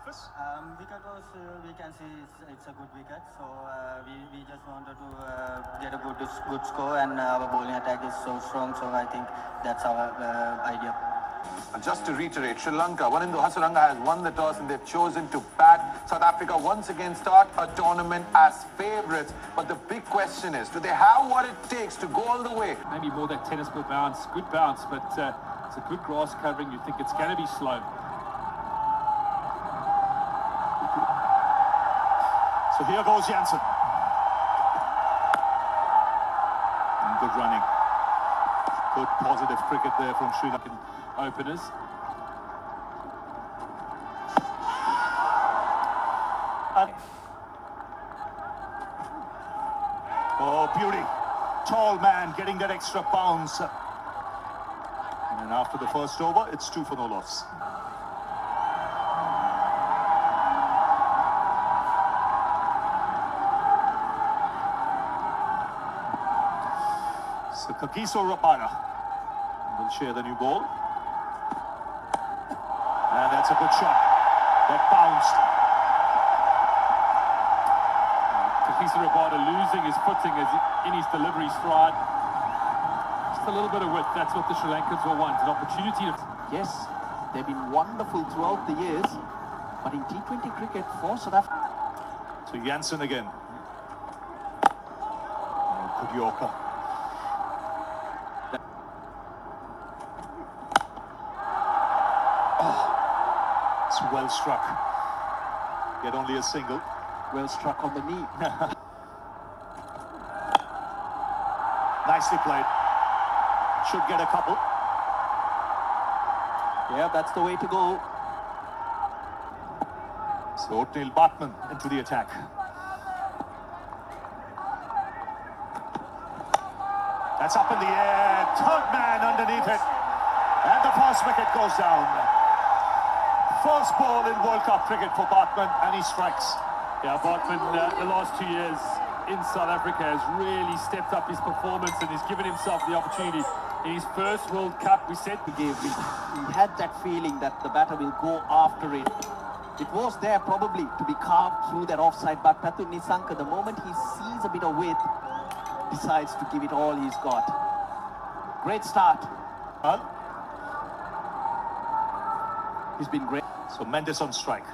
office? Wicket was, we can see it's a good wicket. So we just wanted to get a good score, and our bowling attack is so strong. So I think that's our idea. And just to reiterate, Sri Lanka, Srilanka has won the toss and they've chosen to bat. South Africa once again start a tournament as favourites. But the big question is, do they have what it takes to go all the way? Maybe more that tennis ball bounce. Good bounce, but it's a good grass covering. You think it's going to be slow. So here goes Jansen. And good running. Good positive cricket there from Sri Lankan openers. Oh, beauty. Tall man getting that extra bounce. And after the first over, it's 2 for no loss. So Kagiso Rabada will share the new ball. And that's a good shot. That bounced. Kagiso Rabada losing his footing as in his delivery stride. Just a little bit of width. That's what the Sri Lankans will want. An opportunity to... Yes, they've been wonderful throughout the years. But in T20 cricket, for South Africa... So Jansen again. Oh, good Yorker. It's well struck. Yet only a single. Well struck on the knee. Nicely played. Should get a couple. Yeah, that's the way to go. So Otnil Batman into the attack. That's up in the air. Third man underneath it. And the first wicket goes down. First ball in World Cup cricket for Batman, and he strikes. Yeah, Batman, the last 2 years in South Africa has really stepped up his performance and he's given himself the opportunity. In his first World Cup, we said... He had that feeling that the batter will go after it. It was there probably to be carved through that offside, but Pathu Nisanka, the moment he sees a bit of width, decides to give it all he's got. Great start. He's been great. So Mendes on strike.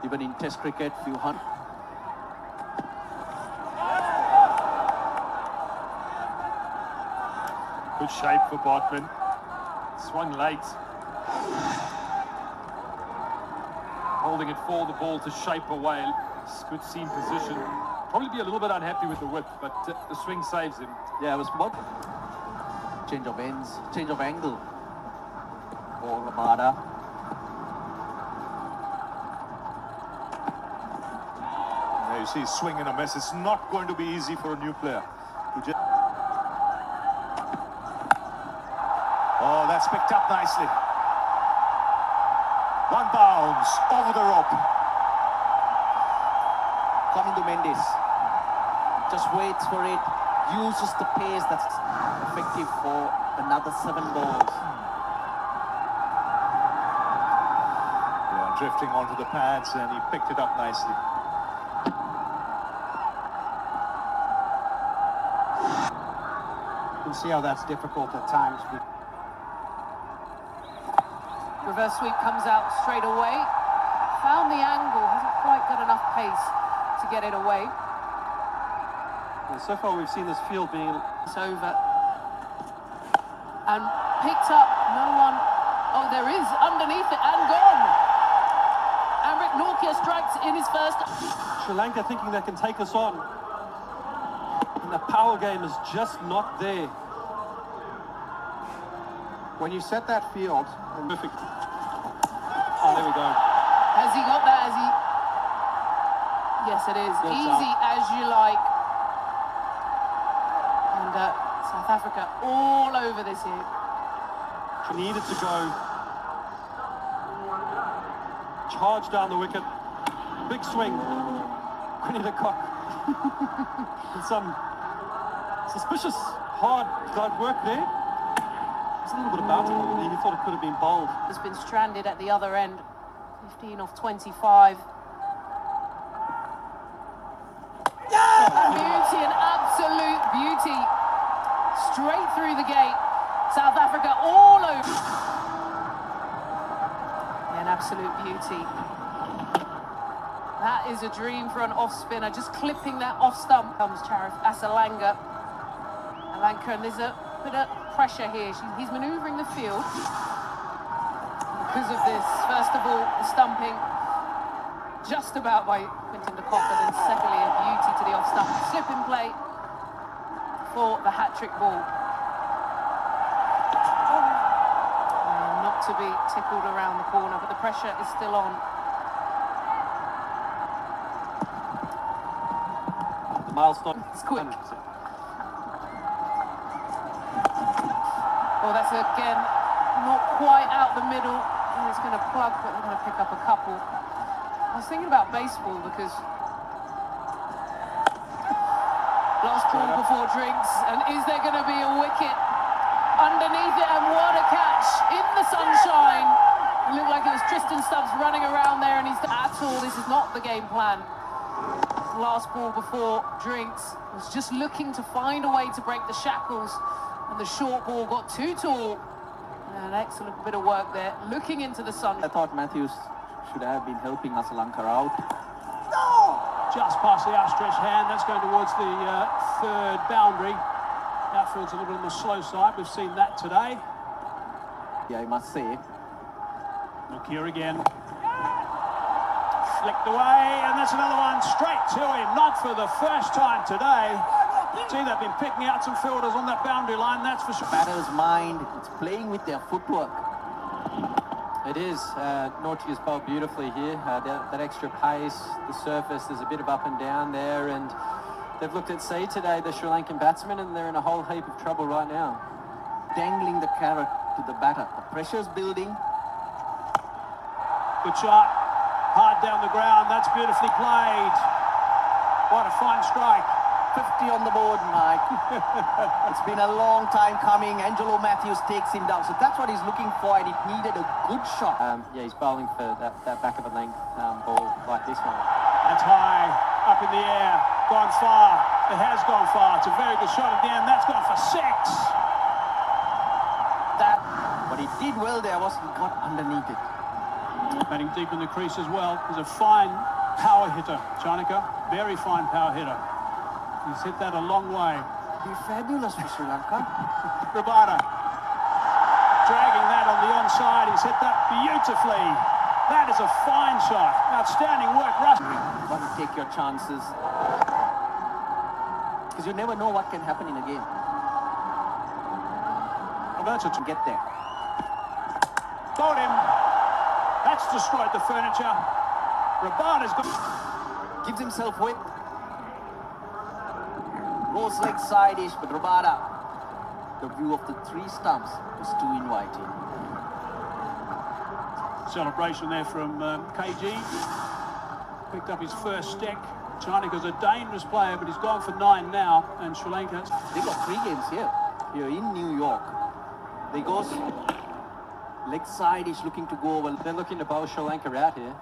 Even in Test cricket, few hundred. Good shape for Botman. Swung late. Holding it for the ball to shape away. Good seam position. Probably be a little bit unhappy with the width, but the swing saves him. Yeah, it was what? Change of ends, change of angle. For Rabada. There you see swing and a miss. It's not going to be easy for a new player. Oh, that's picked up nicely. One bounce over the rope. Coming to Mendes. Just waits for it. Uses the pace that's effective for another 7 balls. Yeah, drifting onto the pads and he picked it up nicely. You can see how that's difficult at times. Reverse sweep comes out straight away. Found the angle, hasn't quite got enough pace to get it away. And so far we've seen this field being... It's over. And picked up, no one... Oh, there is, underneath it, and gone! Amrit Nortje strikes in his first... Sri Lanka thinking they can take us on. And the power game is just not there. When you set that field... Perfect. Oh, there we go. Has he got that? Has he... Yes, it is. Good Easy job. as you like. And South Africa all over this here. He needed to go. Charge down the wicket. Big swing. Quinny de Kock. And some suspicious hard work there. There's a little bit about it. You thought it could have been bowled. Has been stranded at the other end. 15 off 25. Beauty, an absolute beauty. Straight through the gate. South Africa all over. An absolute beauty. That is a dream for an off spinner. Just clipping that off stump comes Charif Asalanka. And there's a bit of pressure here. He's manoeuvring the field because of this. First of all, the stumping just about by Quinton de Kock, and then secondly, a beauty to the off stump. Slip in play for the hat-trick ball. Not to be tickled around the corner, but the pressure is still on. The milestone. It's quick. 100%. Well, that's again not quite out the middle. And it's going to plug, but they're going to pick up a couple. I was thinking about baseball because last ball before drinks, and is there going to be a wicket underneath it? And what a catch in the sunshine! It looked like it was Tristan Stubbs running around there, and he's at all. This is not the game plan. Last ball before drinks was just looking to find a way to break the shackles, and the short ball got too tall. An excellent bit of work there, looking into the sun. I thought Matthews should have been helping Asalanka out. Just past the outstretched hand. That's going towards the third boundary. Outfield's a little bit on the slow side. We've seen that today. Yeah, I must say. Look here again. Flicked away, and that's another one straight to him. Not for the first time today. See, they've been picking out some fielders on that boundary line, that's for sure. Batter's mind, it's playing with their footwork. It is. Nortje has bowled beautifully here. That extra pace, the surface, there's a bit of up and down there, and they've looked at sea today, the Sri Lankan batsmen, and they're in a whole heap of trouble right now. Dangling the carrot to the batter. The pressure's building. Good shot. Hard down the ground. That's beautifully played. What a fine strike. 50 on the board, Mike. It's been a long time coming. Angelo Matthews takes him down. So that's what he's looking for, and it needed a good shot. Yeah, he's bowling for that back of a length ball like this one. That's high, up in the air, gone far. It has gone far. It's a very good shot at the end. That's gone for 6. What he did well there was he got underneath it. Batting deep in the crease as well. He's a fine power hitter, Chanaka. Very fine power hitter. He's hit that a long way. Be fabulous for Sri Lanka. Rabada dragging that on the onside. He's hit that beautifully. That is a fine shot. Outstanding work, Russ. Got to take your chances. Because you never know what can happen in a game. Roberto To get there. got him. That's destroyed the furniture. Rabada's got... Gives himself width. Goes leg side-ish, but Rabada, the view of the 3 stumps was too inviting. Celebration there from KG. Picked up his first stick. Chanaka's a dangerous player, but he's gone for 9 now, and Sri Lanka... They got 3 games here in New York. They goes leg side-ish, looking to go over. They're looking to bowl Sri Lanka out here.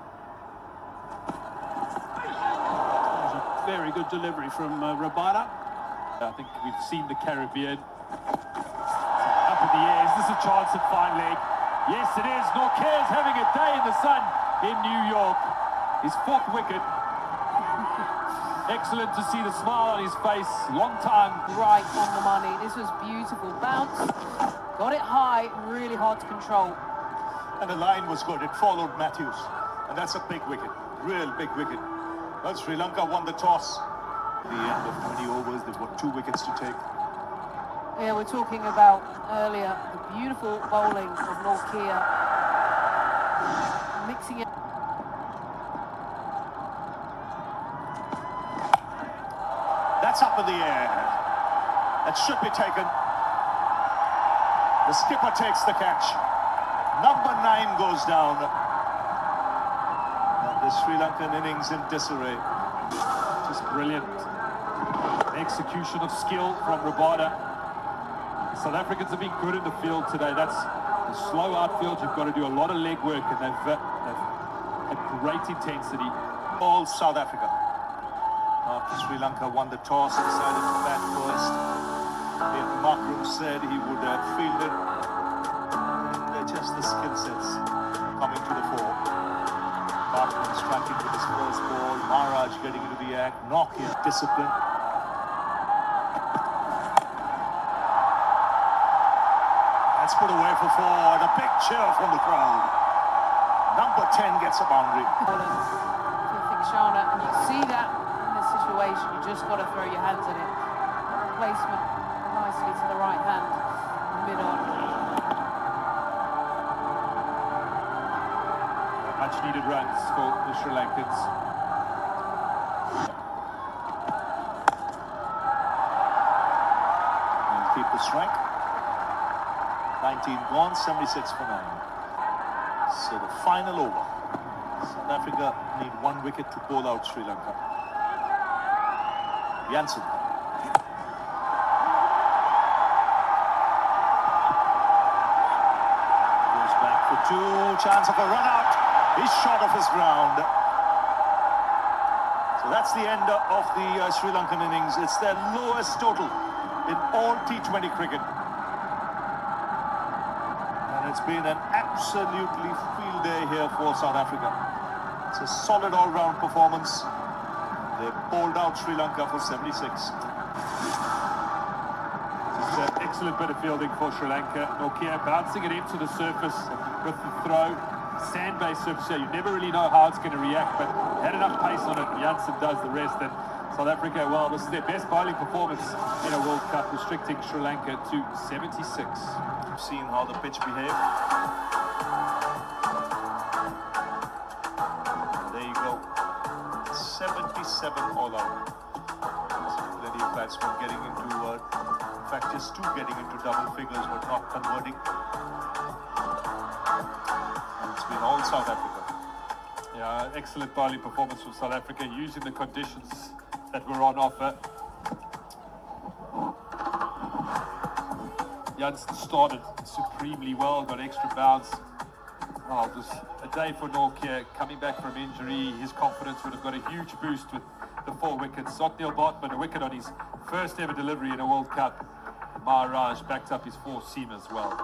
That was a very good delivery from Rabada. I think we've seen the Caribbean up in the air. Is this a chance at fine leg? Yes, it is. Nortje's having a day in the sun in New York. His 4th wicket. Excellent to see the smile on his face. Long time. Right on the money. This was beautiful. Bounce. Got it high. Really hard to control. And the line was good. It followed Matthews. And that's a big wicket. Real big wicket. Well, Sri Lanka won the toss. The end of how many overs? They've got 2 wickets to take. Yeah, we're talking about earlier the beautiful bowling of Nortje. Mixing it. That's up in the air. That should be taken. The skipper takes the catch. Number 9 goes down. And the Sri Lankan innings in disarray. Just brilliant. Execution of skill from Rabada. South Africans have been good in the field today. That's the slow outfield. You've got to do a lot of leg work, and they've had great intensity. All South Africa. After Sri Lanka won the toss and decided to bat first, Markram said he would field it. And just the skill sets coming to the fore. Markram striking with his first ball. Maharaj getting into the act. Nokia discipline. That's put away for four. A big cheer from the crowd. Number 10 gets a boundary. Shana, and you see that in this situation, you just got to throw your hands at it. Placement nicely to the right hand, mid-on. Much needed runs for the Sri Lankans. And keep the strike. 19 gone, 76 for 9. So the final over. South Africa need 1 wicket to bowl out Sri Lanka. Jansen. Goes back for 2. Chance of a run out. He's short of his ground. So that's the end of the Sri Lankan innings. It's their lowest total in all T20 cricket. And it's been an absolutely field day here for South Africa. It's a solid all-round performance. They bowled out Sri Lanka for 76. It's an excellent bit of fielding for Sri Lanka. Nokia bouncing it into the surface with the throw. Sand-based surface here. You never really know how it's going to react, but had enough pace on it. Jansen does the rest. And South Africa, well, this is their best bowling performance in a World Cup, restricting Sri Lanka to 76. We've seen how the pitch behaved. There you go. 77 all out. Plenty of batsmen getting into, in fact, just 2 getting into double figures, but not converting. It's been all South Africa. Yeah, excellent bowling performance from South Africa, using the conditions that were on offer. Jansen started supremely well, got extra bounce. Oh, it was a day for Nokia, coming back from injury. His confidence would have got a huge boost with the 4 wickets. Sotnil Botman, a wicket on his first ever delivery in a World Cup. Maharaj backed up his 4-seam as well.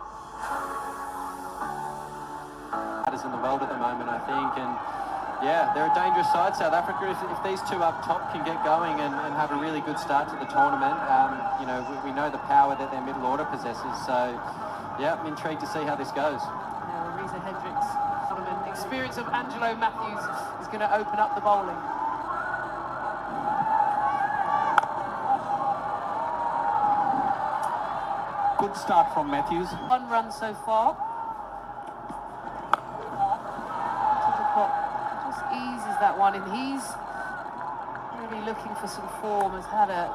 That is in the world at the moment, I think, and yeah, they're a dangerous side, South Africa. If these 2 up top can get going and have a really good start to the tournament, you know, we know the power that their middle order possesses. So, yeah, I'm intrigued to see how this goes. Yeah, Reza Hendricks, experience of Angelo Matthews is going to open up the bowling. Good start from Matthews. 1 run so far. Just eases that one, and he's really looking for some form. Has had a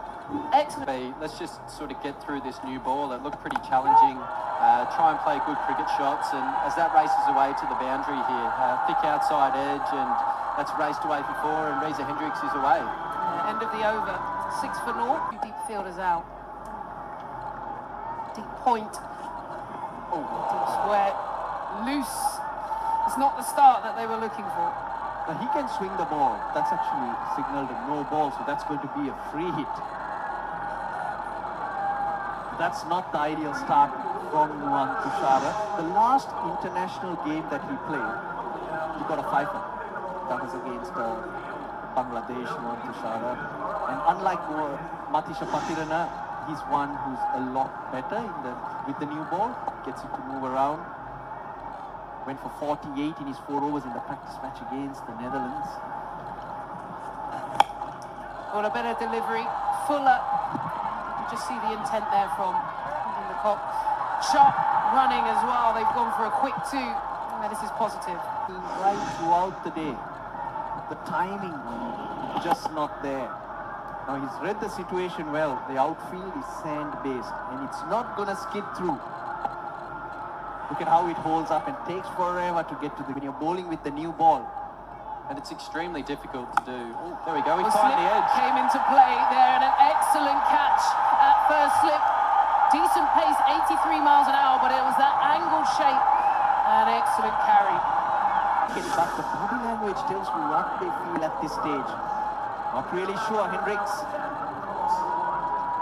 excellent. Let's just sort of get through this new ball. It looked pretty challenging. Try and play good cricket shots, and as that races away to the boundary here, thick outside edge, and that's raced away for 4, and Reza Hendricks is away. Yeah, end of the over. 6 for 0. 2 deep fielders out. Deep point. Oh, deep square. Loose. It's not the start that they were looking for. Now he can swing the ball. That's actually signaled a no ball, so that's going to be a free hit. That's not the ideal start from Nuwan Tushara. The last international game that he played, he got a 5. That was against Bangladesh, Nuwan Tushara. And unlike Matisha Patirana, he's one who's a lot better with the new ball. Gets it to move around. Went for 48 in his 4 overs in the practice match against the Netherlands. Well, a better delivery. Fuller. You just see the intent there from the cop. Sharp running as well. They've gone for a quick 2. And this is positive. Right throughout the day. The timing just not there. Now he's read the situation well. The outfield is sand-based and it's not going to skid through. Look at how it holds up and takes forever to get to when you're bowling with the new ball. And it's extremely difficult to do. Oh, there we go, he Well, found the slip edge. came into play there, and an excellent catch at first slip. Decent pace, 83 miles an hour, but it was that angled shape and excellent carry. But the body language tells me what they feel at this stage. Not really sure, Hendricks.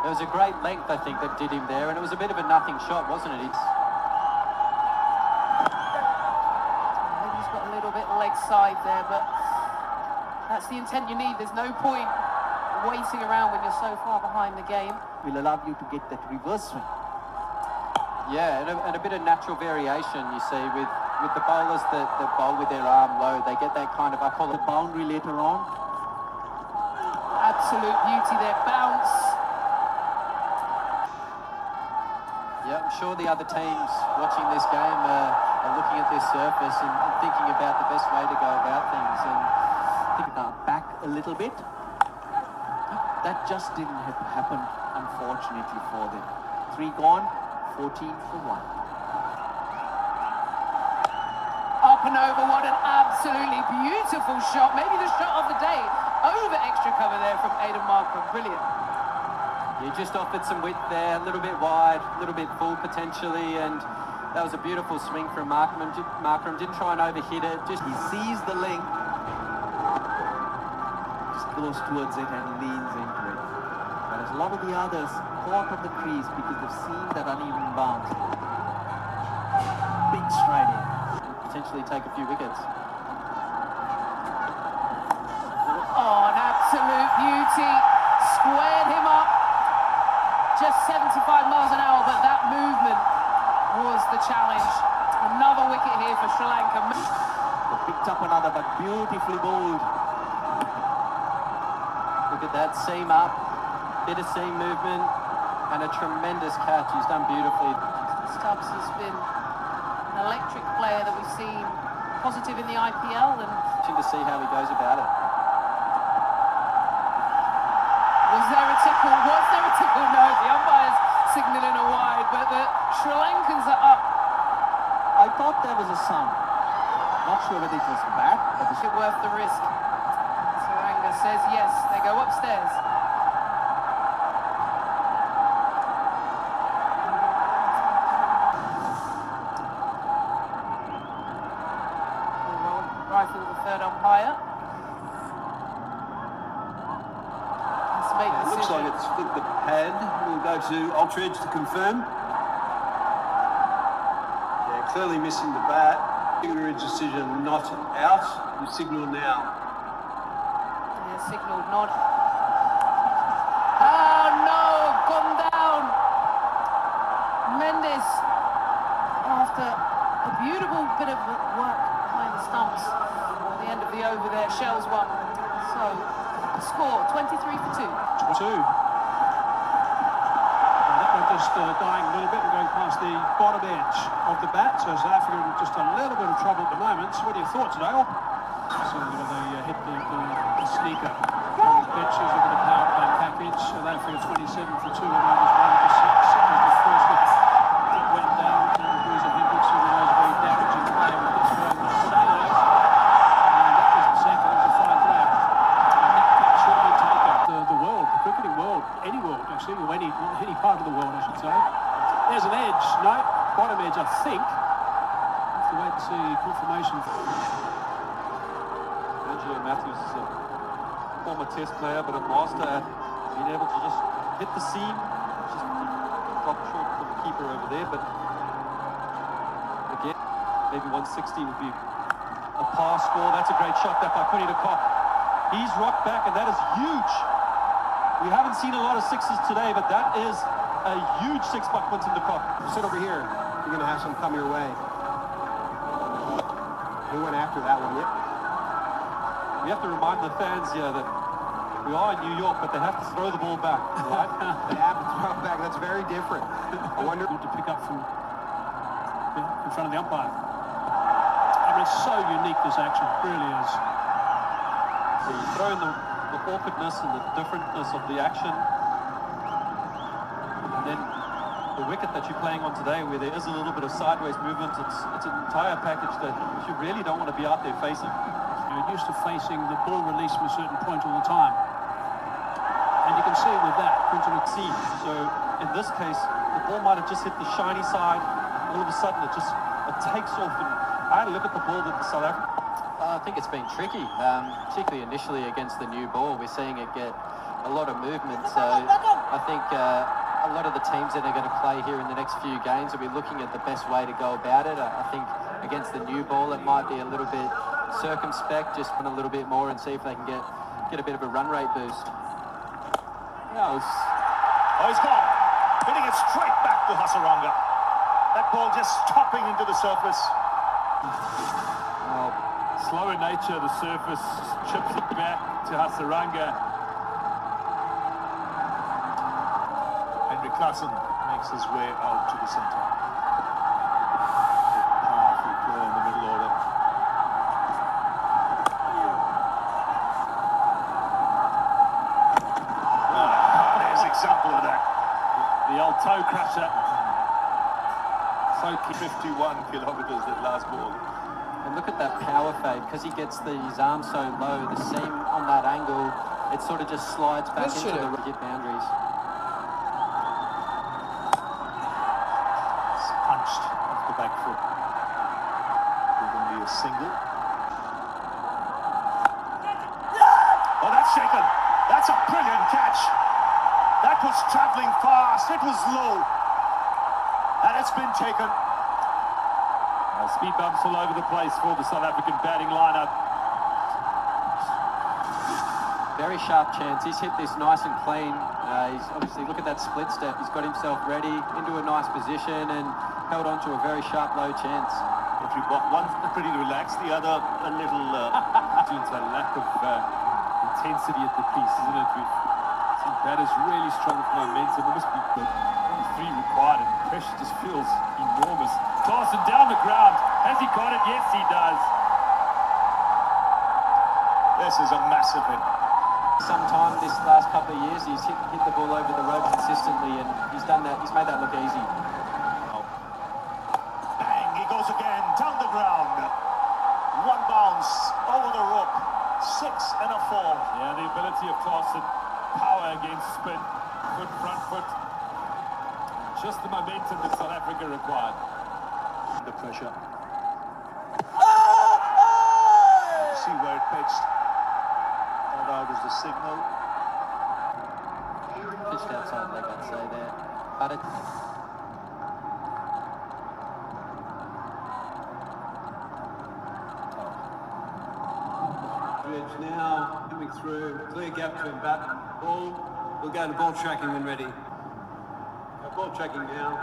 There was a great length, I think, that did him there, and it was a bit of a nothing shot, wasn't it? Maybe he's got a little bit leg side there, but that's the intent you need. There's no point waiting around when you're so far behind the game. Will allow you to get that reverse swing. Yeah, and a bit of natural variation, you see, with the bowlers that bowl with their arm low. They get that kind of, I call it Boundary later on. Absolute beauty there, bounce. Yeah, I'm sure the other teams watching this game are looking at this surface and thinking about the best way to go about things. And Back a little bit. That just didn't happen, unfortunately, for them. 3 gone, 14 for 1. Up and over, what an absolutely beautiful shot. Maybe the shot of the day. Over extra cover there from Aidan Markram. Brilliant. he just offered some width there, a little bit wide, a little bit full potentially, and that was a beautiful swing from Markram. Markram didn't try and overhit it. Just He sees the length, just goes towards it and leans into it. Whereas a lot of the others caught on the crease because they've seen that uneven bounce. Big stride in. potentially take a few wickets. Oh, an absolute beauty. Squared him up. Just 75 miles an hour, but that movement was the challenge. Another wicket here for Sri Lanka. They picked up another, but beautifully bowled. Look at that, seam up, bit of seam movement, and a tremendous catch. He's done beautifully. Stubbs has been an electric player that we've seen positive in the IPL, and Interesting to see how he goes about it. was there a tickle? Was there a tickle? No, the umpire's signalling a wide, but the Sri Lankans are up. I thought there was a sound. Not sure whether it was bad, but Is it worth the risk? Saranga says yes. They go upstairs. Rifle the third umpire. Let's make It looks decision. like it's hit the pad. We'll go to Ultridge to confirm. Yeah, clearly missing the bat. Ultridge decision not out. You signal now. Yeah, signalled nod. Oh no, gone down. Mendes, after a beautiful bit of work behind the stumps at the end of the over there, shells one. So, score 23 for 2. 2. That one just dying a little bit and going past the bottom edge of the bat. So South Africa in just a little bit of trouble at the moment. So what are your thoughts, Dale? So they hit the sneaker on the pitches of the power play package. South Africa 27 for 2 and overs 1 for 6. It was the first wicket that went down. And Bruiser Hendricks, who was very damaging play with this going on today. And that was the second of the 5 lap. The world, the cricketing world, any world actually, or any part of the world I should say. There's an edge, no, bottom edge I think. Have to wait and see confirmation. Angelo Matthews is a former test player, but a master at being able to just hit the seam, just drop short from the keeper over there, but again, maybe 160 would be a par score. That's a great shot there by Quinny de Kock. He's rocked back, and that is huge. We haven't seen a lot of sixes today, but that is a huge six by Quinton de Kock. Sit over here. You're going to have some come your way. He went after that one. Yep. We have to remind the fans here that we are in New York, but they have to throw the ball back, right? They have to throw it back. That's very different. I wonder. To pick up from in front of the umpire. I mean, it's so unique, this action, it really is. So you throw in the awkwardness and the differentness of the action, and then the wicket that you're playing on today, where there is a little bit of sideways movement, it's an entire package that you really don't want to be out there facing. You're used to facing the ball release from a certain point all the time. And you can see with that, Quinton would see. So in this case, the ball might have just hit the shiny side. All of a sudden, it takes off. And I had a look at the ball that the South African. I think it's been tricky, particularly initially against the new ball. We're seeing it get a lot of movement. So I think a lot of the teams that are going to play here in the next few games will be looking at the best way to go about it. I think against the new ball, it might be a little bit circumspect, just run a little bit more and see if they can get a bit of a run rate boost. Oh, he's gone. Hitting it straight back to Hasaranga. That ball just chopping into the surface. Slower nature of the surface, chips it back to Hasaranga. Henry Klassen makes his way out to the centre. Powerful player in the middle order. There's an example of that. The old toe crusher. So 51 kilometres that last ball. And look at that power fade, because he gets his arm so low, the seam on that angle, it sort of just slides back into the rigid boundaries. It's punched off the back foot. Will be a single. Oh, that's shaken. That's a brilliant catch. That was travelling fast. It was low. And it's been taken. Speed bumps all over the place for the South African batting lineup. Very sharp chance. He's hit this nice and clean. He's obviously, look at that split step. He's got himself ready into a nice position and held on to a very sharp low chance. One's pretty relaxed, the other a little... It's a lack of intensity at the piece, isn't it? We've seen batters really struggle for momentum. There must be good. Only 3 required, and the pressure just feels enormous. Klassen down the ground. Has he got it? Yes, he does. This is a massive hit. Sometime this last couple of years, he's hit the ball over the rope consistently, and he's done that. He's made that look easy. Bang, he goes again, down the ground. One bounce, over the rope. 6 and a 4. Yeah, the ability of Klassen. Power against spin. Good front foot. Just the momentum that South Africa required. The pressure. See where it pitched. That out is the signal. Pitched outside leg, I'd say there. But it... Edge now, coming through, clear gap to him, bat, ball. We'll go to ball tracking when ready. Ball tracking now.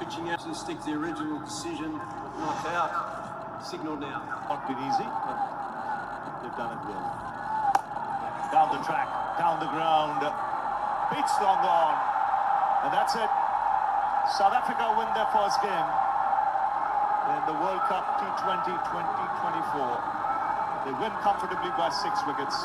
Pitching out to stick to the original decision, not out. Signal now. Not been easy, but they've done it well. Down the track, down the ground. Beats long on. And that's it. South Africa win their first game in the World Cup T20 2024. They win comfortably by 6 wickets.